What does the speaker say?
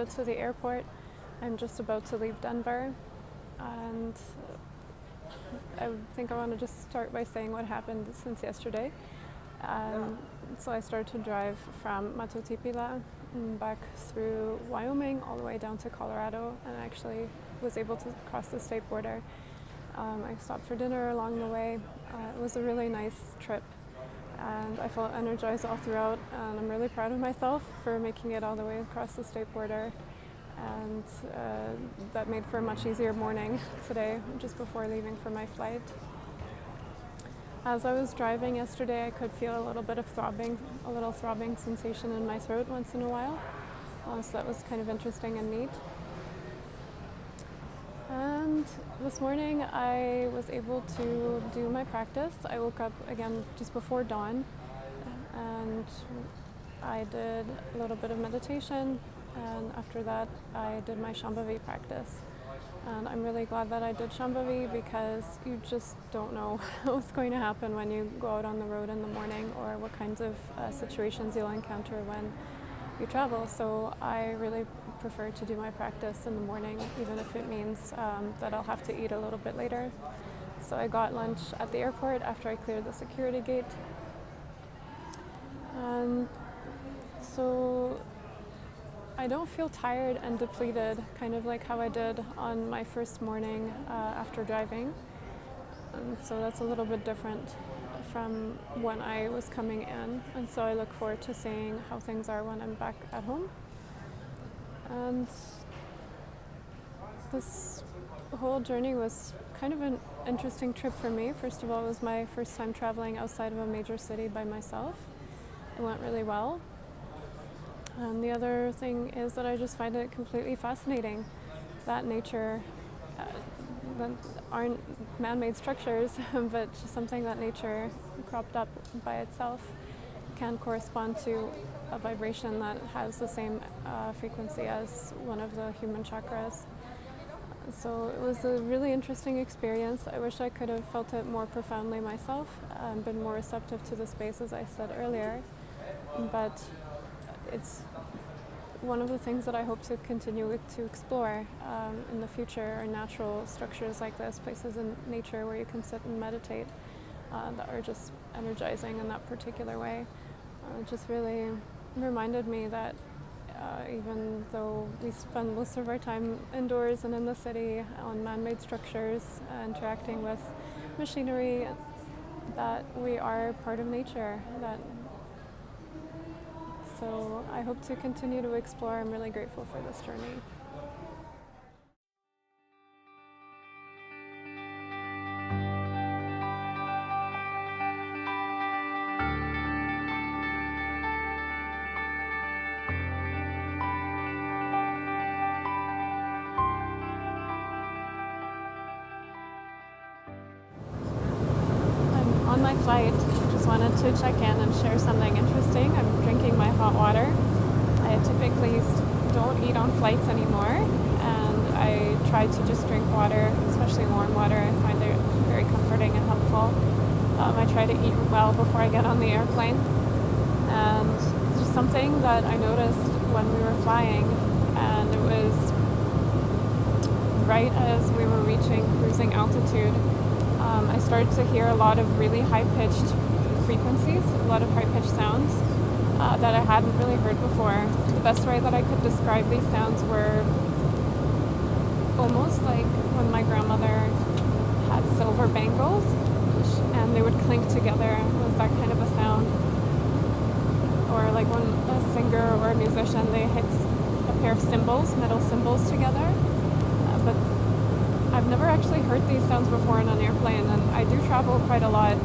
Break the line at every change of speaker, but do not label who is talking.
it to the airport. I'm just about to leave Denver, and I think I want to just start by saying what happened since yesterday. So I started to drive from Matotipila back through Wyoming all the way down to Colorado, and actually was able to cross the state border. I stopped for dinner along the way. It was a really nice trip, and I felt energized all throughout, and I'm really proud of myself for making it all the way across the state border. And that made for a much easier morning today, just before leaving for my flight. As I was driving yesterday, I could feel a little throbbing sensation in my throat once in a while. So that was kind of interesting and neat. And this morning I was able to do my practice. I woke up again just before dawn, and I did a little bit of meditation, and after that I did my Shambhavi practice. And I'm really glad that I did Shambhavi, because you just don't know what's going to happen when you go out on the road in the morning, or what kinds of situations you'll encounter when you travel. So I really prefer to do my practice in the morning, even if it means that I'll have to eat a little bit later. So I got lunch at the airport after I cleared the security gate. And so I don't feel tired and depleted, kind of like how I did on my first morning after driving. And so that's a little bit different from when I was coming in. And so I look forward to seeing how things are when I'm back at home. And this whole journey was kind of an interesting trip for me. First of all, it was my first time traveling outside of a major city by myself. It went really well. And the other thing is that I just find it completely fascinating that nature, that aren't man-made structures, but just something that nature cropped up by itself can correspond to a vibration that has the same frequency as one of the human chakras. So it was a really interesting experience. I wish I could have felt it more profoundly myself, been more receptive to the space, as I said earlier. But it's one of the things that I hope to continue to explore in the future are natural structures like this, places in nature where you can sit and meditate that are just energizing in that particular way. It just really reminded me that even though we spend most of our time indoors and in the city on man-made structures, interacting with machinery, that we are part of nature. So I hope to continue to explore. I'm really grateful for this journey. I'm on my flight. Just wanted to check in and share something interesting. I'm drinking my hot water. I typically don't eat on flights anymore, and I try to just drink water, especially warm water. I find it very comforting and helpful. I try to eat well before I get on the airplane, and it's just something that I noticed when we were flying, and it was right as we were reaching cruising altitude. I started to hear a lot of really high-pitched frequencies, a lot of high-pitched sounds that I hadn't really heard before. The best way that I could describe these sounds were almost like when my grandmother had silver bangles and they would clink together. It was that kind of a sound. Or like when a singer or a musician, they hit a pair of cymbals, metal cymbals together. But I've never actually heard these sounds before in an airplane, and I do travel quite a lot